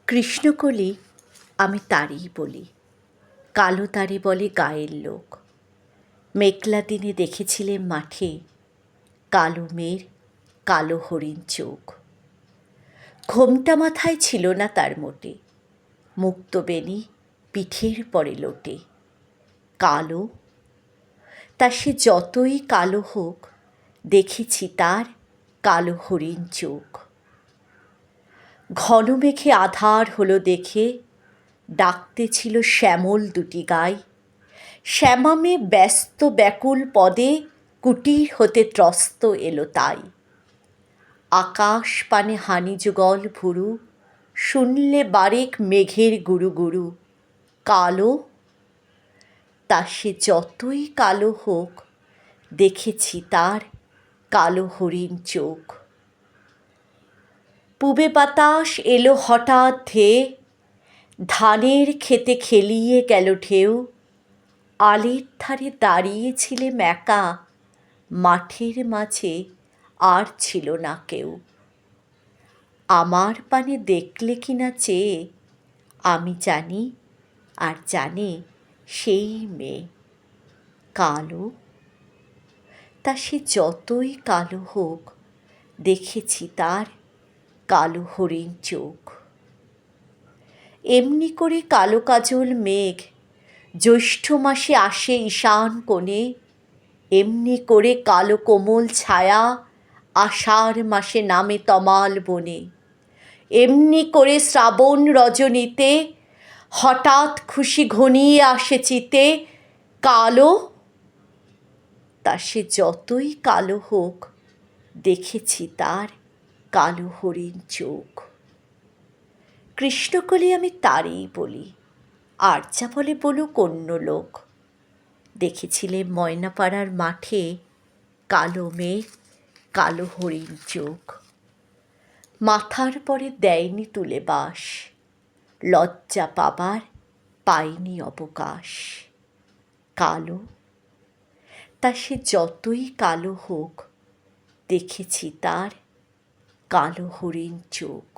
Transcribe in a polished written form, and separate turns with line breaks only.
কৃষ্ণকলি আমি তারই বলি, কালো তারে বলে গায়ের লোক। মেঘলা দিনে দেখেছিলেম মাঠে কালো মেয়ের কালো হরিণ চোখ। ঘোমটা মাথায় ছিল না তার মোটে, মুক্ত বেণী পিঠের পরে লোটে। কালো, তা সে যতই কালো হোক, দেখেছি তার কালো হরিণ চোখ। ঘন মেঘে আধার হলো দেখে, ডাকতেছিল শ্যামল দুটি গাই। শ্যামামে ব্যস্ত ব্যাকুল পদে কুটির হতে ত্রস্ত এলো তাই। আকাশ পানে হানি যুগল ভুরু, শুনলে বারেক মেঘের গুরু গুরু। কালো, তা সে যতই কালো হোক, দেখেছি তার কালো হরিণ চোখ। পূবে বাতাস এলো হঠাৎ ধেয়ে, ধানের ক্ষেতে খেলিয়ে গেল ঢেউ। আলের ধারে দাঁড়িয়েছিলেম একা, মাঠের মাঝে আর ছিল না কেউ। আমার পানে দেখলে কিনা চেয়ে, আমি জানি আর জানে সেই মেয়ে। কালো, তা সে যতই কালো হোক, দেখেছি তার কালো হরিণ চোখ। এমনি করে কালো কাজল মেঘ জ্যৈষ্ঠ মাসে আসে ঈশান কোণে, এমনি করে কালো কোমল ছায়া আষাঢ় মাসে নামে তমাল বনে। এমনি করে শ্রাবণ রজনীতে হঠাৎ খুশি ঘনিয়ে আসে চিতে। কালো, তা সে যতই কালো হোক, দেখেছি তার কালো হরিণ চোখ। কৃষ্ণকলি আমি তারই বলি, আর যা বলে বলুক অন্য লোক। দেখেছিলেম ময়নাপাড়ার মাঠে কালো মেয়ে কালো হরিণ চোখ। মাথার পরে দেয়নি তুলে বাস, লজ্জা পাবার পায়নি অবকাশ। কালো, তা সে যতই কালো হোক, দেখেছি তার কালো হরিণ চোখ।